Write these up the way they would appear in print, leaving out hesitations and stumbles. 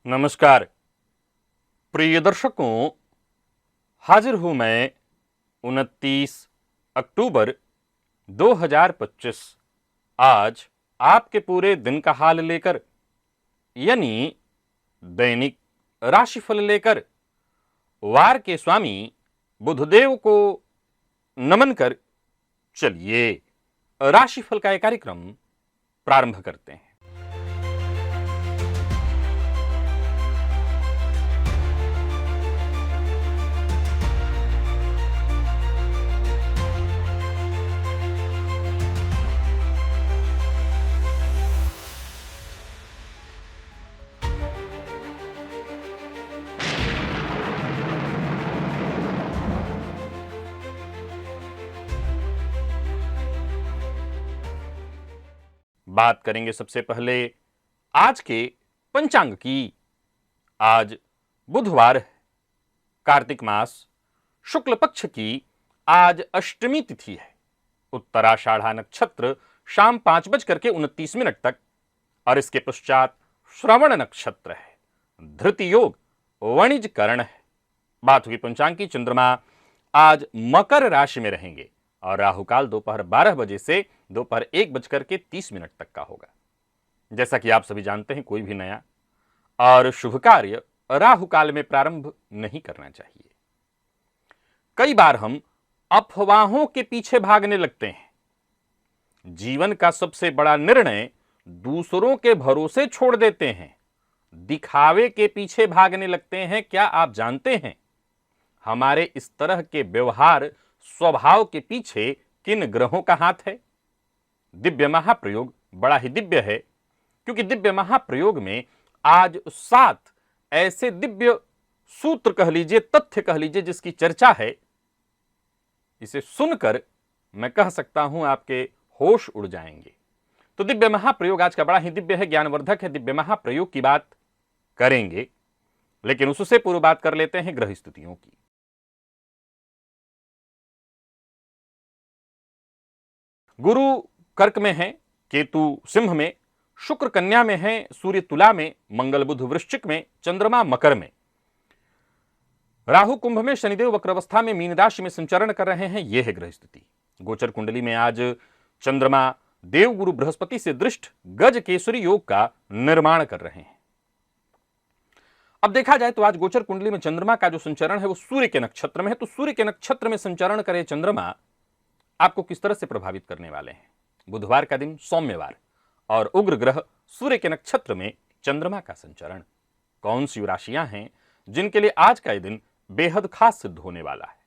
नमस्कार प्रिय दर्शकों, हाजिर हूं मैं 29 अक्टूबर 2025 आज आपके पूरे दिन का हाल लेकर, यानी दैनिक राशिफल लेकर वार के स्वामी बुधदेव को नमन कर चलिए राशिफल का एक कार्यक्रम प्रारंभ करते हैं। बात करेंगे सबसे पहले आज के पंचांग की। आज बुधवार है, कार्तिक मास शुक्ल पक्ष की आज अष्टमी तिथि है। उत्तराषाढ़ा नक्षत्र शाम 5:29 तक और इसके पश्चात श्रवण नक्षत्र है। धृति योग वणिज करण है। बात हुई पंचांग की। चंद्रमा आज मकर राशि में रहेंगे और राहुकाल दोपहर 12 बजे से दोपहर 1:30 तक का होगा। जैसा कि आप सभी जानते हैं, कोई भी नया और शुभ कार्य राहुकाल में प्रारंभ नहीं करना चाहिए। कई बार हम अफवाहों के पीछे भागने लगते हैं। जीवन का सबसे बड़ा निर्णय दूसरों के भरोसे छोड़ देते हैं, दिखावे के पीछे भागने लगते हैं। क्या आप जानते हैं हमारे इस तरह के व्यवहार स्वभाव के पीछे किन ग्रहों का हाथ है? दिव्य महाप्रयोग बड़ा ही दिव्य है, क्योंकि दिव्य महाप्रयोग में आज 7 ऐसे दिव्य सूत्र कह लीजिए, तथ्य कह लीजिए, जिसकी चर्चा है। इसे सुनकर मैं कह सकता हूं आपके होश उड़ जाएंगे। तो दिव्य महाप्रयोग आज का बड़ा ही दिव्य है, ज्ञानवर्धक है। दिव्य महाप्रयोग की बात करेंगे, लेकिन उससे पूर्व बात कर लेते हैं ग्रह स्थितियों की। गुरु कर्क में है, केतु सिंह में, शुक्र कन्या में है, सूर्य तुला में, मंगल बुध वृश्चिक में, चंद्रमा मकर में, राहु कुंभ में, शनिदेव वक्रावस्था में मीन राशि में संचरण कर रहे हैं। यह है ग्रह स्थिति। गोचर कुंडली में आज चंद्रमा देव गुरु बृहस्पति से दृष्ट गज केसरी योग का निर्माण कर रहे हैं। अब देखा जाए तो आज गोचर कुंडली में चंद्रमा का जो संचरण है वो सूर्य के नक्षत्र में है। तो सूर्य के नक्षत्र में संचरण करे चंद्रमा आपको किस तरह से प्रभावित करने वाले हैं? बुधवार का दिन सौम्यवार और उग्र ग्रह सूर्य के नक्षत्र में चंद्रमा का संचरण। कौन सी राशियां हैं जिनके लिए आज का यह दिन बेहद खास सिद्ध होने वाला है,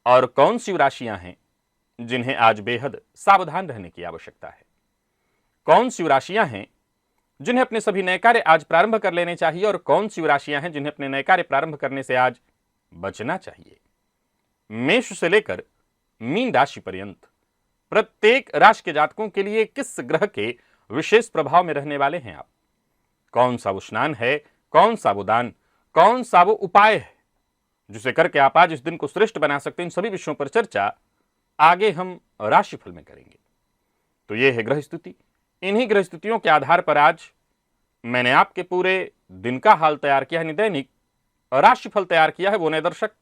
और कौन सी राशियां हैं जिन्हें आज बेहद सावधान रहने की आवश्यकता है? कौन सी राशियां हैं जिन्हें अपने सभी नए कार्य आज प्रारंभ कर लेने चाहिए, और कौन सी राशियां हैं जिन्हें अपने नए कार्य प्रारंभ करने से आज बचना चाहिए? मेष से लेकर मीन राशि पर्यंत प्रत्येक राशि के जातकों के लिए किस ग्रह के विशेष प्रभाव में रहने वाले हैं आप? कौन सा वो स्नान है, कौन सा वो दान, कौन सा वो उपाय है जिसे करके आप आज इस दिन को श्रेष्ठ बना सकते हैं? इन सभी विषयों पर चर्चा आगे हम राशिफल में करेंगे। तो यह है ग्रह स्थिति। इन्हीं ग्रह स्थितियों के आधार पर आज मैंने आपके पूरे दिन का हाल तैयार किया है, दैनिक राशिफल तैयार किया है। वो नए दर्शक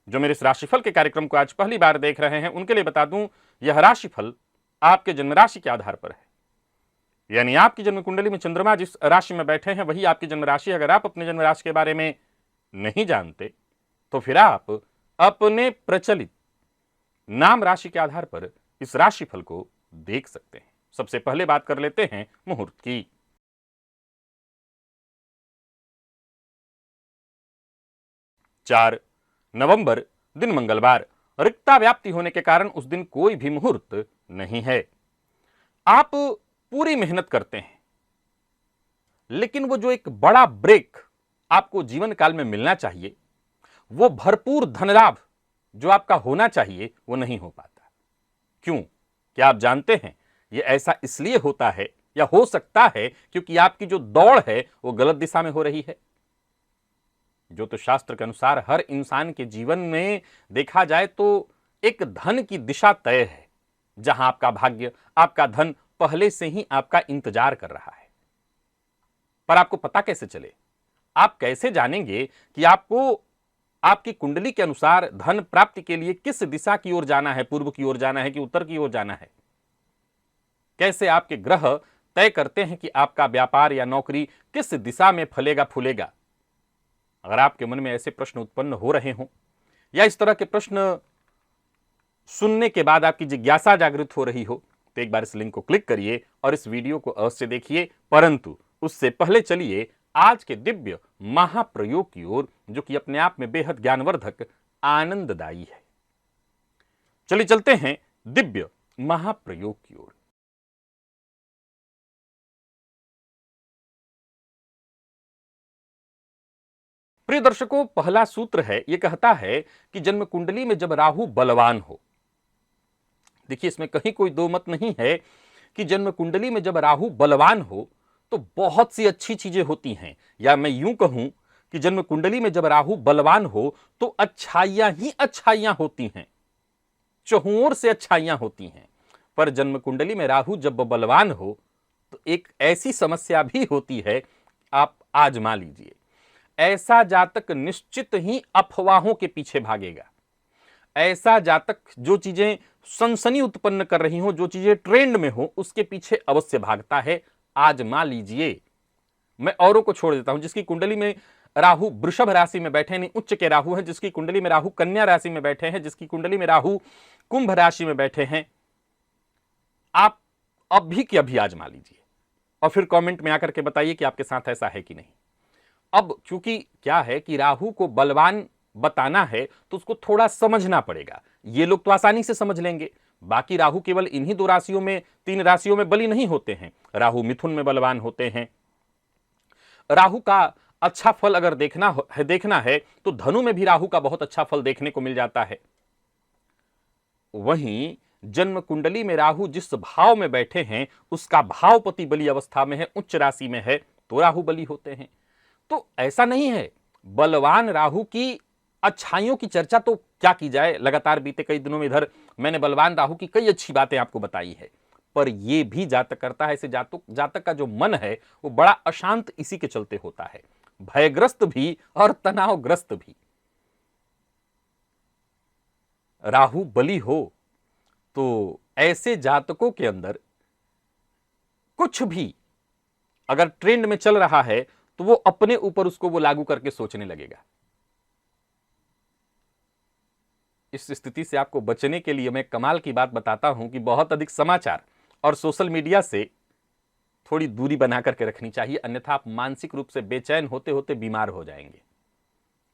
जो मेरे इस राशिफल के कार्यक्रम को आज पहली बार देख रहे हैं, उनके लिए बता दूं, यह राशिफल आपके जन्म राशि के आधार पर है। यानी आपकी जन्म कुंडली में चंद्रमा जिस राशि में बैठे हैं वही आपकी जन्म राशि। अगर आप अपने जन्म राशि के बारे में नहीं जानते तो फिर आप अपने प्रचलित नाम राशि के आधार पर इस राशिफल को देख सकते हैं। सबसे पहले बात कर लेते हैं मुहूर्त की। चार नवंबर दिन मंगलवार। रिक्ता व्याप्ति होने के कारण उस दिन कोई भी मुहूर्त नहीं है। आप पूरी मेहनत करते हैं, लेकिन वो जो एक बड़ा ब्रेक आपको जीवन काल में मिलना चाहिए, वो भरपूर धन लाभ जो आपका होना चाहिए, वो नहीं हो पाता। क्यों? क्या आप जानते हैं ये ऐसा इसलिए होता है या हो सकता है क्योंकि आपकी जो दौड़ है वो गलत दिशा में हो रही है। जो तो शास्त्र के अनुसार हर इंसान के जीवन में देखा जाए तो एक धन की दिशा तय है, जहां आपका भाग्य, आपका धन पहले से ही आपका इंतजार कर रहा है। पर आपको पता कैसे चले? आप कैसे जानेंगे कि आपको आपकी कुंडली के अनुसार धन प्राप्ति के लिए किस दिशा की ओर जाना है, पूर्व की ओर जाना है कि उत्तर की ओर जाना है? कैसे आपके ग्रह तय करते हैं कि आपका व्यापार या नौकरी किस दिशा में फलेगा फूलेगा? अगर आपके मन में ऐसे प्रश्न उत्पन्न हो रहे हों या इस तरह के प्रश्न सुनने के बाद आपकी जिज्ञासा जागृत हो रही हो, तो एक बार इस लिंक को क्लिक करिए और इस वीडियो को अवश्य देखिए। परंतु उससे पहले चलिए आज के दिव्य महाप्रयोग की ओर, जो कि अपने आप में बेहद ज्ञानवर्धक आनंददायी है। चलिए चलते हैं दिव्य महाप्रयोग की ओर। प्रिय दर्शकों, पहला सूत्र है, यह कहता है कि जन्म कुंडली में जब राहु बलवान हो, देखिए इसमें कहीं कोई दो मत नहीं है कि जन्म कुंडली में जब राहु बलवान हो तो बहुत सी अच्छी चीजें होती हैं, या मैं यूं कहूं कि जन्म कुंडली में जब राहु बलवान हो तो अच्छाइयां ही अच्छाइयां होती हैं, चहुओर से अच्छाइयां होती हैं। पर जन्म कुंडली में राहु जब बलवान हो तो एक ऐसी समस्या भी होती है, आप आजमा लीजिए। ऐसा जातक निश्चित ही अफवाहों के पीछे भागेगा। ऐसा जातक जो चीजें सनसनी उत्पन्न कर रही हो, जो चीजें ट्रेंड में हो, उसके पीछे अवश्य भागता है। आजमा लीजिए। मैं औरों को छोड़ देता हूं। जिसकी कुंडली में राहु वृषभ राशि में बैठे, नहीं उच्च के राहु हैं, जिसकी कुंडली में राहु कन्या राशि में बैठे हैं, जिसकी कुंडली में राहु कुंभ राशि में बैठे हैं, आप अभी की अभी आजमा लीजिए और फिर कमेंट में आकर के बताइए कि आपके साथ ऐसा है कि नहीं। अब चूंकि क्या है कि राहु को बलवान बताना है तो उसको थोड़ा समझना पड़ेगा। ये लोग तो आसानी से समझ लेंगे। बाकी राहु केवल इन्हीं दो राशियों में, तीन राशियों में बली नहीं होते हैं। राहु मिथुन में बलवान होते हैं। राहु का अच्छा फल अगर देखना है तो धनु में भी राहु का बहुत अच्छा फल देखने को मिल जाता है। वहीं जन्म कुंडली में राहु जिस भाव में बैठे हैं उसका भावपति बली अवस्था में है, उच्च राशि में है, तो राहु बली होते हैं। तो ऐसा नहीं है। बलवान राहु की अच्छाइयों की चर्चा तो क्या की जाए, लगातार बीते कई दिनों में इधर मैंने बलवान राहु की कई अच्छी बातें आपको बताई है, पर यह भी जातक करता है। ऐसे जातक का जो मन है वो बड़ा अशांत इसी के चलते होता है, भयग्रस्त भी और तनावग्रस्त भी। राहु बली हो तो ऐसे जातकों के अंदर कुछ भी अगर ट्रेंड में चल रहा है तो वो अपने ऊपर उसको वो लागू करके सोचने लगेगा। इस स्थिति से आपको बचने के लिए मैं कमाल की बात बताता हूं कि बहुत अधिक समाचार और सोशल मीडिया से थोड़ी दूरी बना करके रखनी चाहिए, अन्यथा आप मानसिक रूप से बेचैन होते होते बीमार हो जाएंगे।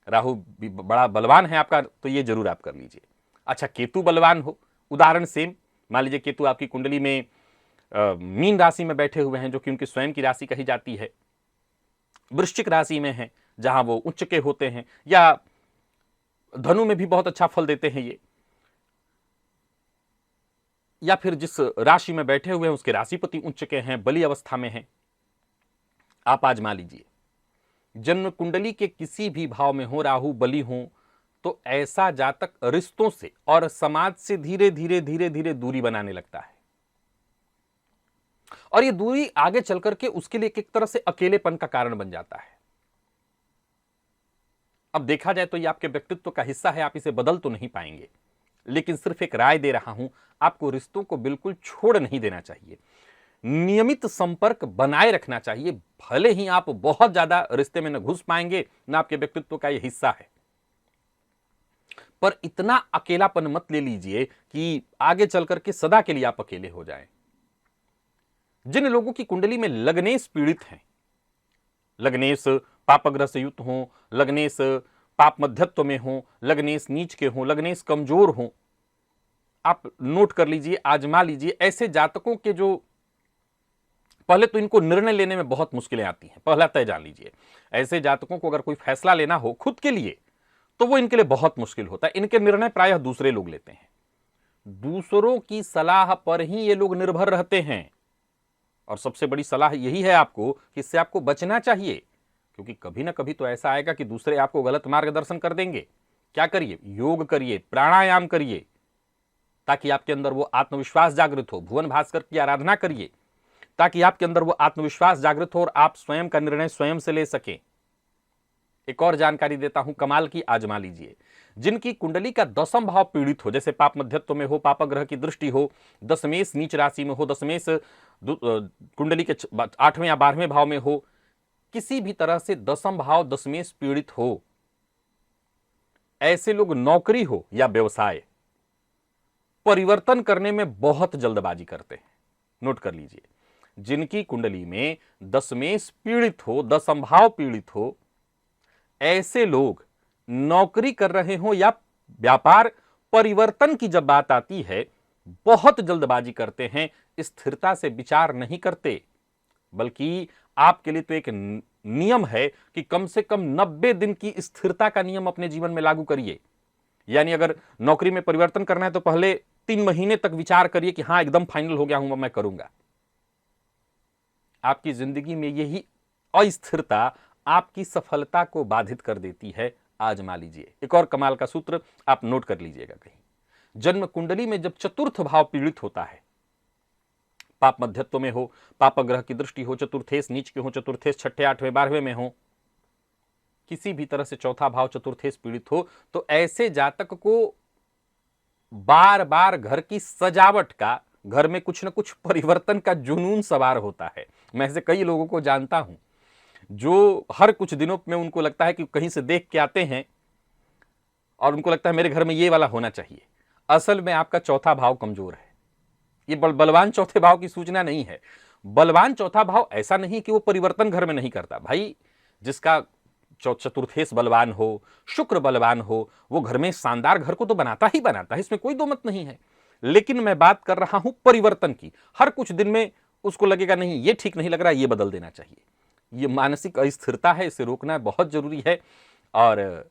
राहु बड़ा बलवान है आपका, तो ये जरूर आप कर लीजिए। अच्छा, केतु बलवान हो, उदाहरण सेम, मान लीजिए केतु आपकी कुंडली में मीन राशि में बैठे हुए हैं, जो कि उनकी स्वयं की राशि कही जाती है, वृश्चिक राशि में है जहां वो उच्च के होते हैं, या धनु में भी बहुत अच्छा फल देते हैं ये, या फिर जिस राशि में बैठे हुए हैं उसके राशिपति उच्च के हैं, बली अवस्था में हैं, आप आजमा लीजिए। जन्म कुंडली के किसी भी भाव में हो राहु बली हो तो ऐसा जातक रिश्तों से और समाज से धीरे धीरे दूरी बनाने लगता है, और ये दूरी आगे चल करके उसके लिए एक तरह से अकेलेपन का कारण बन जाता है। अब देखा जाए तो ये आपके व्यक्तित्व का हिस्सा है, आप इसे बदल तो नहीं पाएंगे, लेकिन सिर्फ एक राय दे रहा हूं, आपको रिश्तों को बिल्कुल छोड़ नहीं देना चाहिए। नियमित संपर्क बनाए रखना चाहिए। भले ही आप बहुत ज्यादा रिश्ते में न घुस पाएंगे, न आपके व्यक्तित्व का यह हिस्सा है, पर इतना अकेलापन मत ले लीजिए कि आगे चल करके सदा के लिए आप अकेले हो जाएं। जिन लोगों की कुंडली में लग्नेश पीड़ित हैं, लग्नेश पापग्रह से युक्त हों, लग्नेश पाप मध्यत्व में हों, लग्नेश नीच के हों, लग्नेश कमजोर हों, आप नोट कर लीजिए, आजमा लीजिए। ऐसे जातकों के जो पहले तो इनको निर्णय लेने में बहुत मुश्किलें आती हैं, पहला तय जान लीजिए। ऐसे जातकों को अगर कोई फैसला लेना हो खुद के लिए तो वो इनके लिए बहुत मुश्किल होता है। इनके निर्णय प्रायः दूसरे लोग लेते हैं, दूसरों की सलाह पर ही ये लोग निर्भर रहते हैं। और सबसे बड़ी सलाह यही है आपको कि इससे आपको बचना चाहिए, क्योंकि कभी ना कभी तो ऐसा आएगा कि दूसरे आपको गलत मार्गदर्शन कर देंगे। क्या करिए? योग करिए, प्राणायाम करिए, ताकि आपके अंदर वो आत्मविश्वास जागृत हो। भुवन भास्कर की आराधना करिए ताकि आपके अंदर वो आत्मविश्वास जागृत हो और आप स्वयं का निर्णय स्वयं से ले सकें। एक और जानकारी देता हूं, कमाल की, आजमा लीजिए। जिनकी कुंडली का 10वां भाव पीड़ित हो, जैसे पाप मध्यत्व में हो, पाप ग्रह की दृष्टि हो, दशमेश नीच राशि में हो, दशमेश कुंडली के 8वें या 12वें भाव में हो, किसी भी तरह से 10वां भाव दशमेश पीड़ित हो, ऐसे लोग नौकरी हो या व्यवसाय, परिवर्तन करने में बहुत जल्दबाजी करते हैं। नोट कर लीजिए, जिनकी कुंडली में दशमेश पीड़ित हो, 10वां भाव पीड़ित हो, ऐसे लोग नौकरी कर रहे हो या व्यापार, परिवर्तन की जब बात आती है बहुत जल्दबाजी करते हैं, स्थिरता से विचार नहीं करते। बल्कि आपके लिए तो एक नियम है कि कम से कम 90 दिन की स्थिरता का नियम अपने जीवन में लागू करिए। यानी अगर नौकरी में परिवर्तन करना है तो पहले 3 महीने तक विचार करिए कि हां एकदम फाइनल हो गया हूं, मैं करूंगा। आपकी जिंदगी में यही अस्थिरता आपकी सफलता को बाधित कर देती है। आजमा लीजिए। एक और कमाल का सूत्र आप नोट कर लीजिएगा कहीं। जन्म कुंडली में जब चतुर्थ भाव पीड़ित होता है, पाप मध्यत्व में हो, पाप ग्रह की दृष्टि हो, चतुर्थेश नीच के हो, चतुर्थेश 6ठे 8वें 12वें में हो, किसी भी तरह से चौथा भाव चतुर्थेश पीड़ित हो, तो ऐसे जातक को बार बार घर की सजावट का, घर में कुछ न कुछ परिवर्तन का जुनून सवार होता है। मैं ऐसे कई लोगों को जानता हूं जो हर कुछ दिनों में उनको लगता है कि कहीं से देख के आते हैं और उनको लगता है मेरे घर में ये वाला होना चाहिए। असल में आपका चौथा भाव कमजोर है। ये बलवान चौथे भाव की सूचना नहीं है। बलवान चौथा भाव ऐसा नहीं कि वो परिवर्तन घर में नहीं करता। भाई, जिसका चतुर्थेश बलवान हो, शुक्र बलवान हो, वो घर में शानदार घर को तो बनाता ही बनाता है, इसमें कोई दो मत नहीं है। लेकिन मैं बात कर रहा हूं परिवर्तन की। हर कुछ दिन में उसको लगेगा नहीं ये ठीक नहीं लग रहा, ये बदल देना चाहिए। ये मानसिक अस्थिरता है, इसे रोकना बहुत जरूरी है। और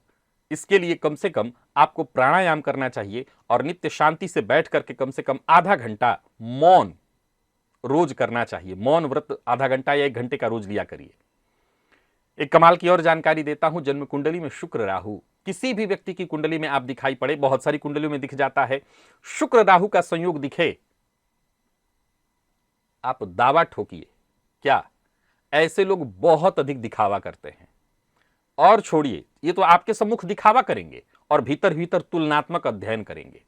इसके लिए कम से कम आपको प्राणायाम करना चाहिए और नित्य शांति से बैठ करके कम से कम आधा घंटा मौन रोज करना चाहिए। मौन व्रत आधा घंटा या 1 घंटे का रोज लिया करिए। एक कमाल की और जानकारी देता हूं, जन्म कुंडली में शुक्र राहु, किसी भी व्यक्ति की कुंडली में आप दिखाई पड़े, बहुत सारी कुंडलियों में दिख जाता है, शुक्र राहु का संयोग दिखे, आप दावा ठोकिए, क्या ऐसे लोग बहुत अधिक दिखावा करते हैं। और छोड़िए, ये तो आपके सम्मुख दिखावा करेंगे और भीतर भीतर तुलनात्मक अध्ययन करेंगे।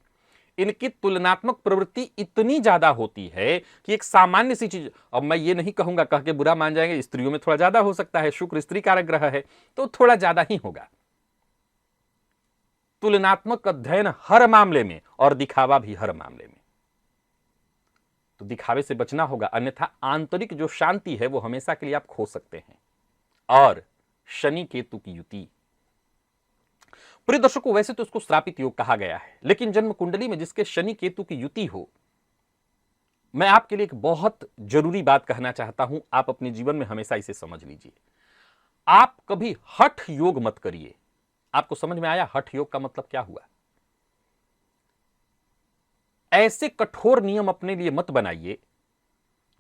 इनकी तुलनात्मक प्रवृत्ति इतनी ज्यादा होती है कि एक सामान्य सी चीज, अब मैं ये नहीं कहूंगा, कह के बुरा मान जाएंगे, स्त्रियों में थोड़ा ज्यादा हो सकता है, शुक्र स्त्री कारक ग्रह है तो थोड़ा ज्यादा ही होगा। तुलनात्मक अध्ययन हर मामले में और दिखावा भी हर मामले में। तो दिखावे से बचना होगा, अन्यथा आंतरिक जो शांति है वो हमेशा के लिए आप खो सकते हैं। और शनि केतु की युति, प्रिय दर्शकों, वैसे तो इसको श्रापित योग कहा गया है, लेकिन जन्म कुंडली में जिसके शनि केतु की युति हो, मैं आपके लिए एक बहुत जरूरी बात कहना चाहता हूं, आप अपने जीवन में हमेशा इसे समझ लीजिए। आप कभी हठ योग मत करिए। आपको समझ में आया हठ योग का मतलब क्या हुआ? ऐसे कठोर नियम अपने लिए मत बनाइए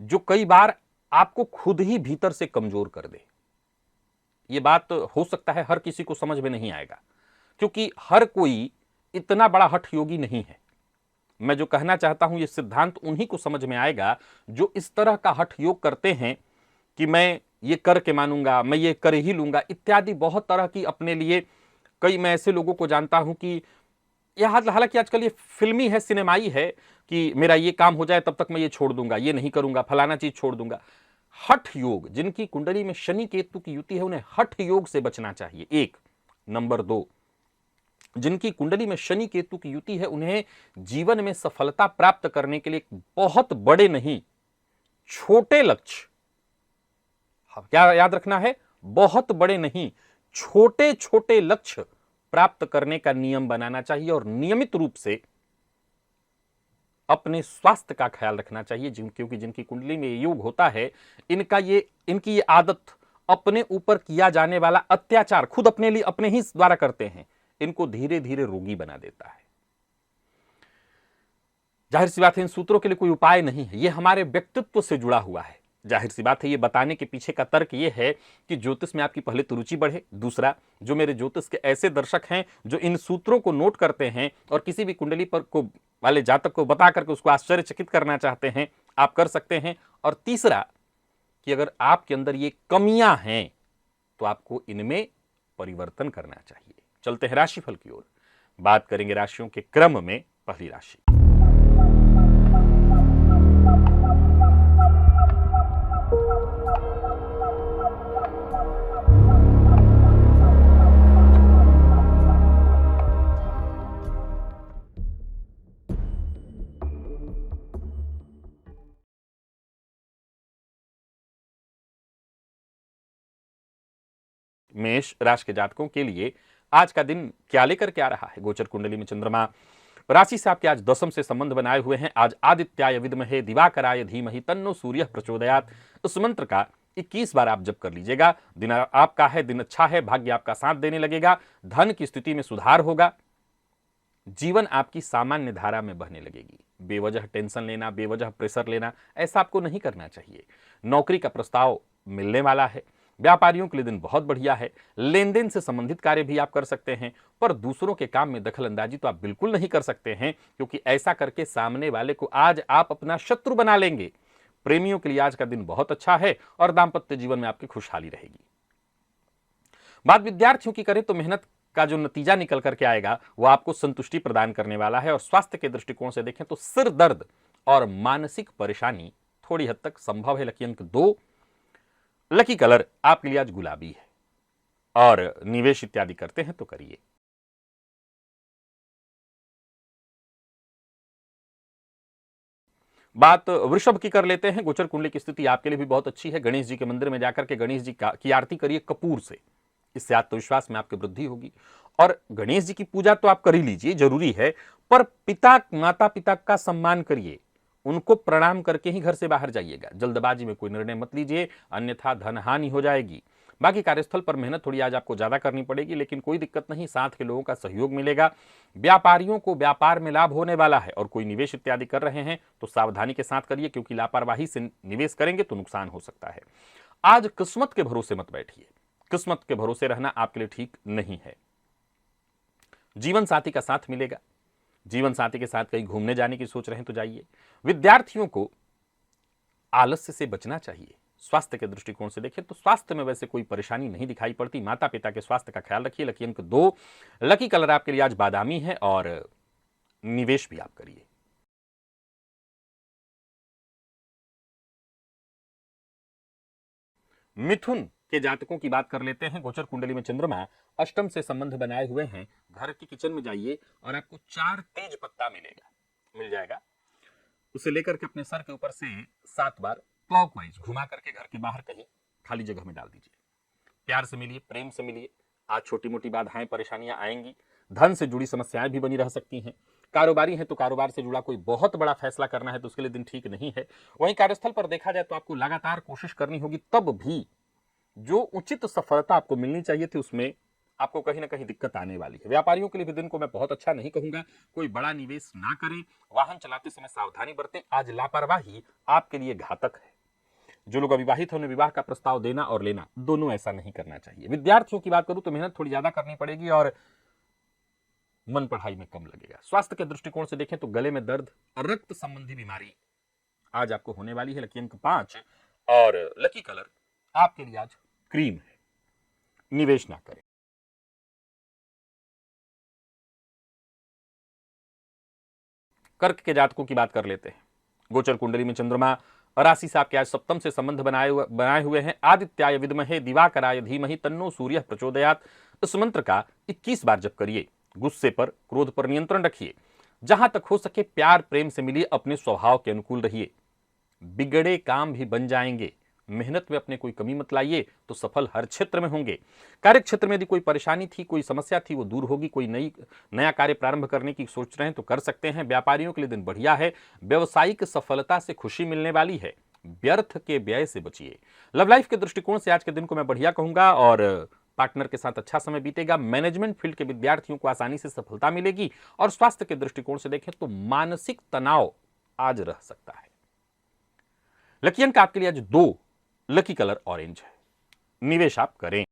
जो कई बार आपको खुद ही भीतर से कमजोर कर दे। यह बात हो सकता है हर किसी को समझ में नहीं आएगा, क्योंकि हर कोई इतना बड़ा हठ योगी नहीं है। मैं जो कहना चाहता हूं, यह सिद्धांत उन्हीं को समझ में आएगा जो इस तरह का हठ योग करते हैं कि मैं ये करके मानूंगा, मैं ये कर ही लूंगा इत्यादि। बहुत तरह की अपने लिए, कई मैं ऐसे लोगों को जानता हूं कि यह, हालांकि आजकल ये फिल्मी है, सिनेमाई है कि मेरा ये काम हो जाए तब तक मैं ये छोड़ दूंगा, ये नहीं करूंगा, फलाना चीज छोड़ दूंगा। हठ योग, जिनकी कुंडली में शनि केतु की युति है, उन्हें हठ योग से बचना चाहिए। एक नंबर 2, जिनकी कुंडली में शनि केतु की युति है, उन्हें जीवन में सफलता प्राप्त करने के लिए बहुत बड़े नहीं, छोटे लक्ष्य, क्या याद रखना है, बहुत बड़े नहीं, छोटे छोटे लक्ष्य प्राप्त करने का नियम बनाना चाहिए और नियमित रूप से अपने स्वास्थ्य का ख्याल रखना चाहिए। क्योंकि जिनकी कुंडली में योग होता है, इनकी ये आदत अपने ऊपर किया जाने वाला अत्याचार खुद अपने लिए, अपने ही द्वारा करते हैं, इनको धीरे धीरे रोगी बना देता है। जाहिर सी बात है इन सूत्रों के लिए कोई उपाय नहीं है, ये हमारे व्यक्तित्व से जुड़ा हुआ है। जाहिर सी बात है ये बताने के पीछे का तर्क ये है कि ज्योतिष में आपकी पहले तो रुचि बढ़े, दूसरा जो मेरे ज्योतिष के ऐसे दर्शक हैं जो इन सूत्रों को नोट करते हैं और किसी भी कुंडली पर को वाले जातक को बता करके उसको आश्चर्यचकित करना चाहते हैं, आप कर सकते हैं। और तीसरा कि अगर आपके अंदर ये कमियां हैं तो आपको इनमें परिवर्तन करना चाहिए। चलते हैं राशिफल की ओर। बात करेंगे राशियों के क्रम में। पहली राशि मेष राशि के जातकों के लिए आज का दिन क्या लेकर के आ रहा है। गोचर कुंडली में चंद्रमा राशि से आपके आज दशम से संबंध बनाए हुए हैं। आज आदित्याय विद्महे दिवाकराय धीमहि तन्नो सूर्यः प्रचोदयात्, इस मंत्र का 21 बार आप जप कर लीजिएगा। दिन आपका है, दिन अच्छा है, भाग्य आपका साथ देने लगेगा, धन की स्थिति में सुधार होगा, जीवन आपकी सामान्य धारा में बहने लगेगी। बेवजह टेंशन लेना, बेवजह प्रेशर लेना, ऐसा आपको नहीं करना चाहिए। नौकरी का प्रस्ताव मिलने वाला है। व्यापारियों के लिए दिन बहुत बढ़िया है। लेन देन से संबंधित कार्य भी आप कर सकते हैं, पर दूसरों के काम में दखल अंदाजी तो आप बिल्कुल नहीं कर सकते हैं, क्योंकि ऐसा करके सामने वाले को आज आप अपना शत्रु बना लेंगे। प्रेमियों के लिए आज का दिन बहुत अच्छा है और दाम्पत्य जीवन में आपकी खुशहाली रहेगी। बात विद्यार्थियों की करें तो मेहनत का जो नतीजा निकल करके आएगा वो आपको संतुष्टि प्रदान करने वाला है। और स्वास्थ्य के दृष्टिकोण से देखें तो सिर दर्द और मानसिक परेशानी थोड़ी हद तक संभव है। लकी अंक 2, लकी कलर आपके लिए आज गुलाबी है। और निवेश इत्यादि करते हैं तो करिए। बात वृषभ की कर लेते हैं। गोचर कुंडली की स्थिति आपके लिए भी बहुत अच्छी है। गणेश जी के मंदिर में जाकर के गणेश जी की आरती करिए कपूर से, इससे आत्मविश्वास में आपकी वृद्धि होगी। और गणेश जी की पूजा तो आप कर ही लीजिए, जरूरी है, पर माता पिता का सम्मान करिए, उनको प्रणाम करके ही घर से बाहर जाइएगा। जल्दबाजी में कोई निर्णय मत लीजिए, अन्यथा धन हानि हो जाएगी। बाकी कार्यस्थल पर मेहनत थोड़ी आज आपको ज्यादा करनी पड़ेगी, लेकिन कोई दिक्कत नहीं, साथ के लोगों का सहयोग मिलेगा। व्यापारियों को व्यापार में लाभ होने वाला है। और कोई निवेश इत्यादि कर रहे हैं तो सावधानी के साथ करिए, क्योंकि लापरवाही से निवेश करेंगे तो नुकसान हो सकता है। आज किस्मत के भरोसे मत बैठिए, किस्मत के भरोसे रहना आपके लिए ठीक नहीं है। जीवन साथी का साथ मिलेगा, जीवन साथी के साथ कहीं घूमने जाने की सोच रहे हैं तो जाइए। विद्यार्थियों को आलस्य से बचना चाहिए। स्वास्थ्य के दृष्टिकोण से देखें तो स्वास्थ्य में वैसे कोई परेशानी नहीं दिखाई पड़ती। माता पिता के स्वास्थ्य का ख्याल रखिए। लकी अंक 2, लकी कलर आपके लिए आज बादामी है और निवेश भी आप करिए। मिथुन के जातकों की बात कर लेते हैं। गोचर कुंडली में चंद्रमा अष्टम से संबंध बनाए हुए हैं। घर के किचन में जाइए और आपको 4 तेज पत्ता मिल जाएगा। उसे लेकर के अपने सर के ऊपर से 7 बार क्लॉकवाइज घुमा करके घर के बाहर कहीं खाली जगह में डाल दीजिए। प्यार से मिलिए, प्रेम से मिलिए। आज छोटी मोटी बाधाएं परेशानियां आएंगी। धन से जुड़ी समस्याएं भी बनी रह सकती हैं। कारोबारी है तो कारोबार से जुड़ा कोई बहुत बड़ा फैसला करना है तो उसके लिए दिन ठीक नहीं है। वहीं कार्यस्थल पर देखा जाए तो आपको लगातार कोशिश करनी होगी, तब भी जो उचित सफलता आपको मिलनी चाहिए थी उसमें आपको कहीं ना कहीं दिक्कत आने वाली है। व्यापारियों के लिए भी दिन को मैं बहुत अच्छा नहीं कहूंगा। कोई बड़ा निवेश ना करें, वाहन चलाते समय सावधानी बरतें। आज लापरवाही आपके लिए घातक है। जो लोग अविवाहित हैं उन्हें विवाह का प्रस्ताव देना और लेना दोनों ऐसा नहीं करना चाहिए। विद्यार्थियों की बात करूं तो मेहनत थोड़ी ज्यादा करनी पड़ेगी और मन पढ़ाई में कम लगेगा। स्वास्थ्य के दृष्टिकोण से देखें तो गले में दर्द और रक्त संबंधी बीमारी आज आपको होने वाली है। लकी अंक 5 और लकी कलर आपके लिए आज क्रीम है। निवेश ना करें। कर्क के जातकों की बात कर लेते हैं। गोचर कुंडली में चंद्रमा राशि से आपके आज सप्तम से संबंध बनाए हुए हैं। आदित्याय विद्महे दिवाकराय धीमहि तन्नो सूर्यः प्रचोदयात्, इस मंत्र का 21 बार जप करिए। गुस्से पर, क्रोध पर नियंत्रण रखिए। जहां तक हो सके प्यार प्रेम से मिलिए, अपने स्वभाव के अनुकूल रहिए। बिगड़े काम भी बन जाएंगे। मेहनत में अपने कोई कमी मत लाइए तो सफल हर क्षेत्र में होंगे। कार्य क्षेत्र में यदि कोई परेशानी थी, कोई समस्या थी, वो दूर होगी। कोई नया कार्य प्रारंभ करने की सोच रहे हैं तो कर सकते हैं। व्यापारियों के लिए दिन बढ़िया है। व्यवसायिक सफलता से खुशी मिलने वाली है। व्यर्थ के व्यय से बचिए। लव लाइफ के दृष्टिकोण से आज के दिन को मैं बढ़िया कहूंगा और पार्टनर के साथ अच्छा समय बीतेगा। मैनेजमेंट फील्ड के विद्यार्थियों को आसानी से सफलता मिलेगी। और स्वास्थ्य के दृष्टिकोण से देखें तो मानसिक तनाव आज रह सकता है। लकी अंक आपके लिए आज 2, लकी कलर ऑरेंज है। निवेश आप करें।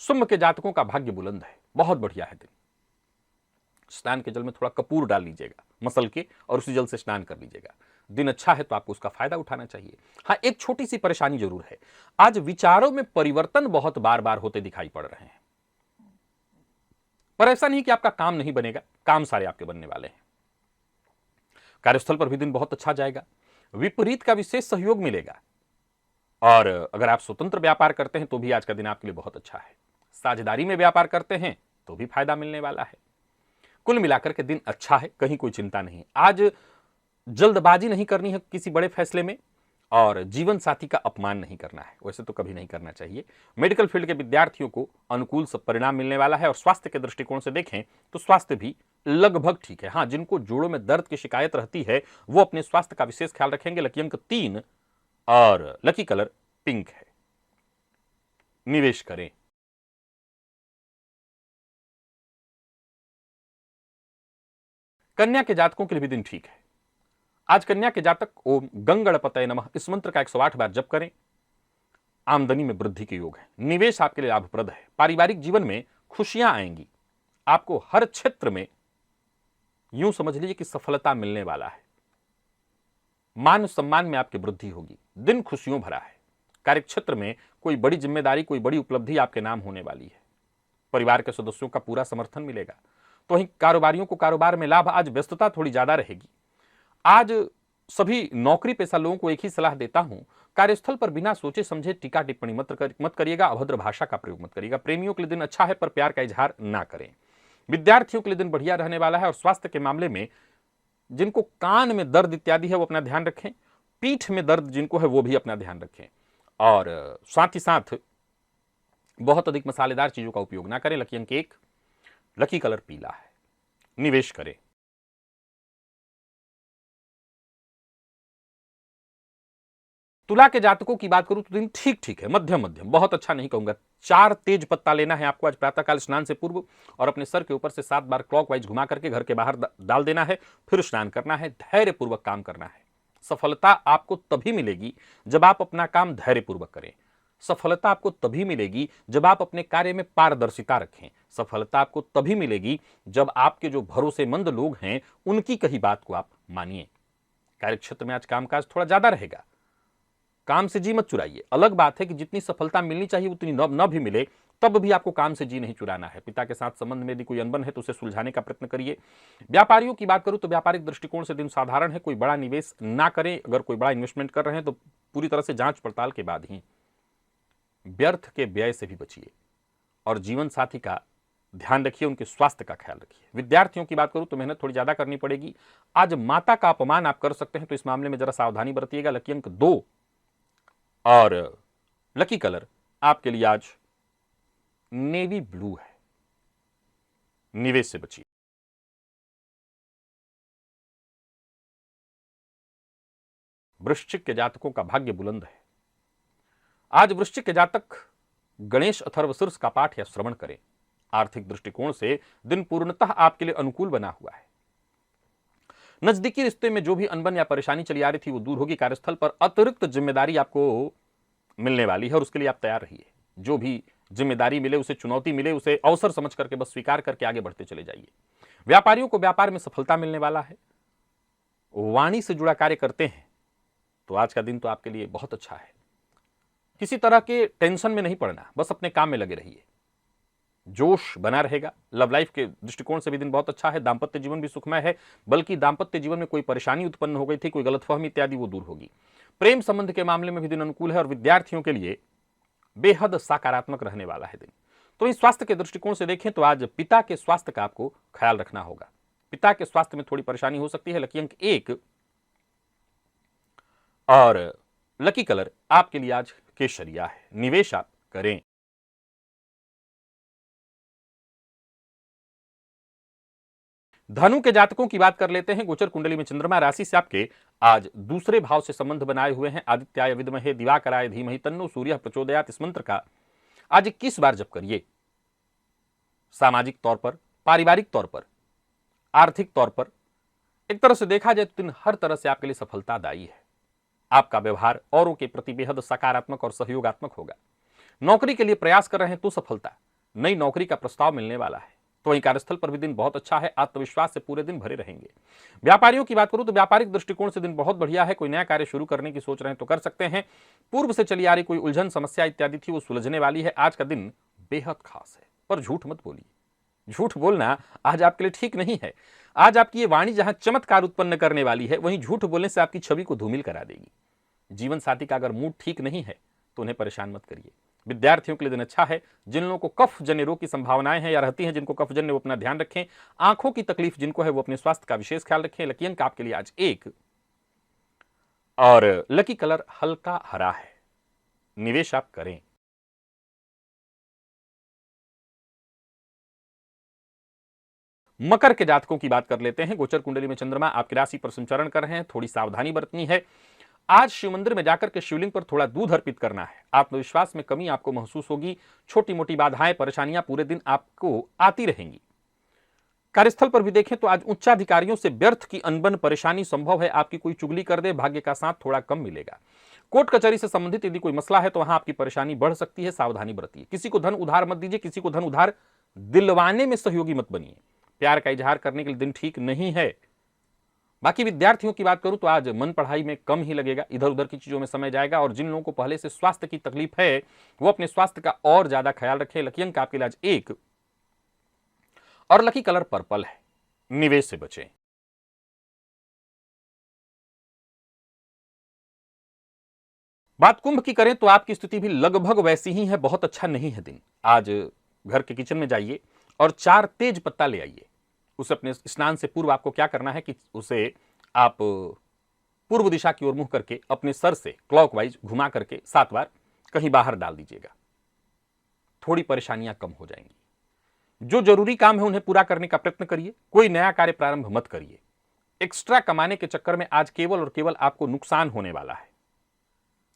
सिंह के जातकों का भाग्य बुलंद है, बहुत बढ़िया है दिन। स्नान के जल में थोड़ा कपूर डाल लीजिएगा मसल के और उसी जल से स्नान कर लीजिएगा। दिन अच्छा है तो आपको उसका फायदा उठाना चाहिए। हाँ, एक छोटी सी परेशानी जरूर है, आज विचारों में परिवर्तन बहुत बार बार होते दिखाई पड़ रहे हैं। पर ऐसा नहीं कि आपका काम नहीं बनेगा, काम सारे आपके बनने वाले हैं। कार्यस्थल पर भी दिन बहुत अच्छा जाएगा, विपरीत का विशेष सहयोग मिलेगा। और अगर आप स्वतंत्र व्यापार करते हैं तो भी आज का दिन आपके लिए बहुत अच्छा है। साझेदारी में व्यापार करते हैं तो भी फायदा मिलने वाला है। कुल मिलाकर के दिन अच्छा है, कहीं कोई चिंता नहीं। आज जल्दबाजी नहीं करनी है किसी बड़े फैसले में, और जीवन साथी का अपमान नहीं करना है, वैसे तो कभी नहीं करना चाहिए। मेडिकल फील्ड के विद्यार्थियों को अनुकूल सब परिणाम मिलने वाला है। और स्वास्थ्य के दृष्टिकोण से देखें तो स्वास्थ्य भी लगभग ठीक है। हाँ, जिनको जोड़ों में दर्द की शिकायत रहती है वो अपने स्वास्थ्य का विशेष ख्याल रखेंगे। लकी अंक 3 और लकी कलर पिंक है। निवेश करें। कन्या के जातकों के लिए भी दिन ठीक है। आज कन्या के जातक ओम गंगणपतये नमः इस मंत्र का 108 बार जप करें। आमदनी में वृद्धि के योग है। निवेश आपके लिए लाभप्रद है। पारिवारिक जीवन में खुशियां आएंगी। आपको हर क्षेत्र में यूं समझ लीजिए कि सफलता मिलने वाला है। मान सम्मान में आपकी वृद्धि होगी। दिन खुशियों भरा है। कार्यक्षेत्र में कोई बड़ी जिम्मेदारी, कोई बड़ी उपलब्धि आपके नाम होने वाली है। परिवार के सदस्यों का पूरा समर्थन मिलेगा। तो वहीं कारोबारियों को कारोबार में लाभ। आज व्यस्तता थोड़ी ज्यादा रहेगी। आज सभी नौकरी पेशा लोगों को एक ही सलाह देता हूं, कार्यस्थल पर बिना सोचे समझे टीका टिप्पणी मत करिएगा। अभद्र भाषा का प्रयोग मत करिएगा। प्रेमियों के लिए दिन अच्छा है पर प्यार का इजहार ना करें। विद्यार्थियों के लिए दिन बढ़िया रहने वाला है। और स्वास्थ्य के मामले में जिनको कान में दर्द इत्यादि है वो अपना ध्यान रखें। पीठ में दर्द जिनको है वो भी अपना ध्यान रखें। और साथ ही साथ बहुत अधिक मसालेदार चीजों का उपयोग ना करें। लकी अंक 1, लकी कलर पीला है। निवेश करें। तुला के जातकों की बात करूं तो दिन ठीक ठीक है, मध्यम मध्यम, बहुत अच्छा नहीं कहूंगा। 4 तेज पत्ता लेना है आपको आज प्रातःकाल स्नान से पूर्व, और अपने सर के ऊपर से 7 बार क्लॉकवाइज घुमा करके घर के बाहर डाल देना है। फिर स्नान करना है। धैर्यपूर्वक काम करना है। सफलता आपको तभी मिलेगी जब आप अपना काम धैर्यपूर्वक करें। सफलता आपको तभी मिलेगी जब आप अपने कार्य में पारदर्शिता रखें। सफलता आपको तभी मिलेगी जब आपके जो भरोसेमंद लोग हैं उनकी कही बात को आप मानिए। कार्यक्षेत्र में आज कामकाज थोड़ा ज्यादा रहेगा। काम से जी मत चुराइए। अलग बात है कि जितनी सफलता मिलनी चाहिए उतनी न भी मिले तब भी आपको काम से जी नहीं चुराना है। पिता के साथ संबंध में यदि कोई अनबन है तो उसे सुलझाने का प्रयत्न करिए। व्यापारियों की बात करूं तो व्यापारिक दृष्टिकोण से दिन साधारण है। कोई बड़ा निवेश ना करें। अगर कोई बड़ा इन्वेस्टमेंट कर रहे हैं तो पूरी तरह से जांच पड़ताल के बाद ही। व्यर्थ के व्यय से भी बचिए और जीवन साथी का ध्यान रखिए, उनके स्वास्थ्य का ख्याल रखिए। विद्यार्थियों की बात करूं तो मेहनत थोड़ी ज्यादा करनी पड़ेगी। आज माता का अपमान आप कर सकते हैं तो इस मामले में जरा सावधानी बरतिएगा। लकी अंक 2 और लकी कलर आपके लिए आज नेवी ब्लू है। निवेश से बचिए। वृश्चिक के जातकों का भाग्य बुलंद है। आज वृश्चिक के जातक गणेश अथर्वशीर्ष का पाठ या श्रवण करें। आर्थिक दृष्टिकोण से दिन पूर्णतः आपके लिए अनुकूल बना हुआ है। नजदीकी रिश्ते में जो भी अनबन या परेशानी चली आ रही थी वो दूर होगी। कार्यस्थल पर अतिरिक्त जिम्मेदारी आपको मिलने वाली है और उसके लिए आप तैयार रहिए। जो भी जिम्मेदारी मिले, उसे चुनौती मिले, उसे अवसर समझ करके बस स्वीकार करके आगे बढ़ते चले जाइए। व्यापारियों को व्यापार में सफलता मिलने वाला है। वाणी से जुड़ा कार्य करते हैं तो आज का दिन तो आपके लिए बहुत अच्छा है। किसी तरह के टेंशन में नहीं पड़ना, बस अपने काम में लगे रहिए। जोश बना रहेगा। लव लाइफ के दृष्टिकोण से भी दिन बहुत अच्छा है। दांपत्य जीवन भी सुखमय है, बल्कि दांपत्य जीवन में कोई परेशानी उत्पन्न हो गई थी, कोई गलतफहमी इत्यादि, वो दूर होगी। प्रेम संबंध के मामले में भी दिन अनुकूल है और विद्यार्थियों के लिए बेहद सकारात्मक रहने वाला है दिन। तो इस स्वास्थ्य के दृष्टिकोण से देखें तो आज पिता के स्वास्थ्य का आपको ख्याल रखना होगा। पिता के स्वास्थ्य में थोड़ी परेशानी हो सकती है। लकी अंक 1 और लकी कलर आपके लिए आज केसरिया है। निवेश आप करें। धनु के जातकों की बात कर लेते हैं। गोचर कुंडली में चंद्रमा राशि से आपके आज दूसरे भाव से संबंध बनाए हुए हैं। आदित्याय विद्महे दिवाकराय धीमहि तन्नो सूर्यः प्रचोदयात् इस मंत्र का आज 21 बार जप करिए। सामाजिक तौर पर, पारिवारिक तौर पर, आर्थिक तौर पर एक तरह से देखा जाए तो दिन हर तरह से आपके लिए सफलतादायी है। आपका व्यवहार औरों के प्रति बेहद सकारात्मक और सहयोगात्मक होगा। नौकरी के लिए प्रयास कर रहे हैं तो सफलता, नई नौकरी का प्रस्ताव मिलने वाला है। तो वहीं कार्यस्थल पर भी दिन बहुत अच्छा है, आत्मविश्वास से पूरे दिन भरे रहेंगे। व्यापारियों की बात करूं तो व्यापारिक दृष्टिकोण से दिन बहुत बढ़िया है। कोई नया कार्य शुरू करने की सोच रहे हैं तो कर सकते हैं। पूर्व से चली आ रही कोई उलझन, समस्या इत्यादि थी वो सुलझने वाली है। आज का दिन बेहद खास है, पर झूठ मत बोलिए। झूठ बोलना आज आपके लिए ठीक नहीं है। आज आपकी ये वाणी जहां चमत्कार उत्पन्न करने वाली है, वहीं झूठ बोलने से आपकी छवि को धूमिल करा देगी। जीवन साथी का अगर मूड ठीक नहीं है तो उन्हें परेशान मत करिए। विद्यार्थियों के लिए दिन अच्छा है। जिन लोगों को कफ जन्य रोग की संभावनाएं हैं या रहती हैं, जिनको कफ जन्य, वो अपना ध्यान रखें। आंखों की तकलीफ जिनको है वो अपने स्वास्थ्य का विशेष ख्याल रखें। लकी अंक आपके लिए आज 1 और लकी कलर हल्का हरा है। निवेश आप करें। मकर के जातकों की बात कर लेते हैं। गोचर कुंडली में चंद्रमा आपकी राशि पर संचरण कर रहे हैं, थोड़ी सावधानी बरतनी है। आज शिव मंदिर में जाकर के शिवलिंग पर थोड़ा दूध अर्पित करना है। आत्मविश्वास में कमी आपको महसूस होगी। छोटी मोटी बाधाएं, परेशानियां पूरे दिन आपको आती रहेंगी। कार्यस्थल पर भी देखें तो आज उच्चाधिकारियों से व्यर्थ की अनबन परेशानी संभव है। आपकी कोई चुगली कर दे, भाग्य का साथ थोड़ा कम मिलेगा। कोर्ट कचहरी से संबंधित यदि कोई मसला है तो वहां आपकी परेशानी बढ़ सकती है, सावधानी बरतिए। किसी को धन उधार मत दीजिए, किसी को धन उधार दिलवाने में सहयोगी मत बनिए। प्यार का इजहार करने के लिए दिन ठीक नहीं है। बाकी विद्यार्थियों की बात करूं तो आज मन पढ़ाई में कम ही लगेगा, इधर उधर की चीजों में समय जाएगा। और जिन लोगों को पहले से स्वास्थ्य की तकलीफ है वो अपने स्वास्थ्य का और ज्यादा ख्याल रखें। लकी अंक आपके लिए आज 1 और लकी कलर पर्पल है। निवेश से बचें। बात कुंभ की करें तो आपकी स्थिति भी लगभग वैसी ही है, बहुत अच्छा नहीं है दिन। आज घर के किचन में जाइए और 4 तेज पत्ता ले आइए। उसे अपने स्नान से पूर्व आपको क्या करना है कि उसे आप पूर्व दिशा की ओर मुंह करके अपने सर से क्लॉकवाइज घुमा करके 7 बार कहीं बाहर डाल दीजिएगा। थोड़ी परेशानियां कम हो जाएंगी। जो जरूरी काम है उन्हें पूरा करने का प्रयत्न करिए। कोई नया कार्य प्रारंभ मत करिए। एक्स्ट्रा कमाने के चक्कर में आज केवल और केवल आपको नुकसान होने वाला है,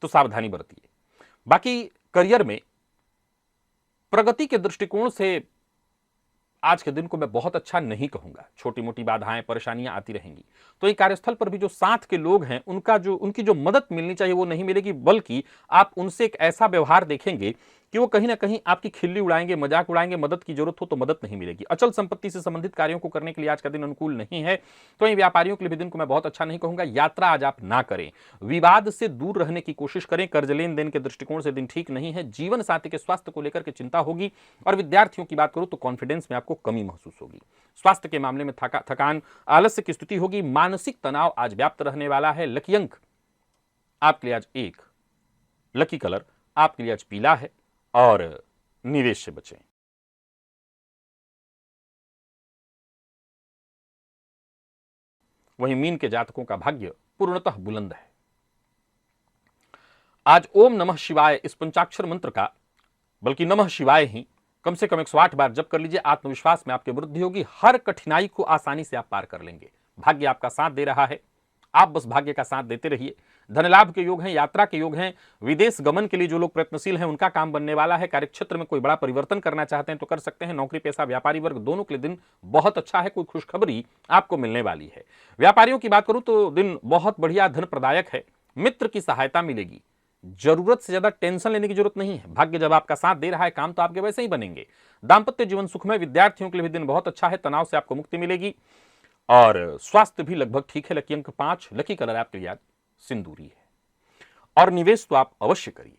तो सावधानी बरतिए। बाकी करियर में प्रगति के दृष्टिकोण से आज के दिन को मैं बहुत अच्छा नहीं कहूंगा। छोटी मोटी बाधाएं, परेशानियां आती रहेंगी। तो ये कार्यस्थल पर भी जो साथ के लोग हैं उनकी जो मदद मिलनी चाहिए वो नहीं मिलेगी, बल्कि आप उनसे एक ऐसा व्यवहार देखेंगे कि वो कहीं ना कहीं आपकी खिल्ली उड़ाएंगे, मजाक उड़ाएंगे। मदद की जरूरत हो तो मदद नहीं मिलेगी। अचल संपत्ति से संबंधित कार्यों को करने के लिए आज का दिन अनुकूल नहीं है। तो इन व्यापारियों के लिए भी दिन को मैं बहुत अच्छा नहीं कहूंगा। यात्रा आज आप ना करें। विवाद से दूर रहने की कोशिश करें। कर्ज लेन देन के दृष्टिकोण से दिन ठीक नहीं है। जीवन साथी के स्वास्थ्य को लेकर के चिंता होगी। और विद्यार्थियों की बात करूं तो कॉन्फिडेंस में आपको कमी महसूस होगी। स्वास्थ्य के मामले में थकान, आलस्य की स्थिति होगी। मानसिक तनाव आज व्याप्त रहने वाला है। लकी अंक आपके लिए आज 1, लकी कलर आपके लिए आज पीला है और निवेश से बचें। वहीं मीन के जातकों का भाग्य पूर्णतः बुलंद है। आज ओम नमः शिवाय इस पंचाक्षर मंत्र का, बल्कि नमः शिवाय ही कम से कम 108 बार जप कर लीजिए। आत्मविश्वास में आपकी वृद्धि होगी। हर कठिनाई को आसानी से आप पार कर लेंगे। भाग्य आपका साथ दे रहा है, आप बस भाग्य का साथ देते रहिए। धन लाभ के योग हैं, यात्रा के योग हैं। विदेश गमन के लिए जो लोग प्रयत्नशील हैं उनका काम बनने वाला है। कार्यक्षेत्र में कोई बड़ा परिवर्तन करना चाहते हैं तो कर सकते हैं। नौकरी पेशा, व्यापारी वर्ग दोनों के लिए दिन बहुत अच्छा है। कोई खुशखबरी आपको मिलने वाली है। व्यापारियों की बात करूं तो दिन बहुत बढ़िया, धन प्रदायक है। मित्र की सहायता मिलेगी। जरूरत से ज्यादा टेंशन लेने की जरूरत नहीं है। भाग्य जब आपका साथ दे रहा है, काम तो आपके वैसे ही बनेंगे। दांपत्य जीवन सुखमय। विद्यार्थियों के लिए भी दिन बहुत अच्छा है। तनाव से आपको मुक्ति मिलेगी और स्वास्थ्य भी लगभग ठीक है। लकी अंक 5, लकी कलर आपके लिए आज सिंदूरी है और निवेश तो आप अवश्य करिए।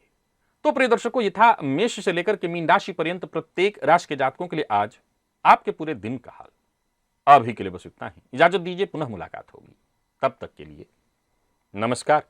तो प्रिय दर्शकों, ये था मेष से लेकर के मीन राशि पर्यंत प्रत्येक राशि के जातकों के लिए आज आपके पूरे दिन का हाल। अभी के लिए बस इतना ही। इजाजत दीजिए, पुनः मुलाकात होगी। तब तक के लिए नमस्कार।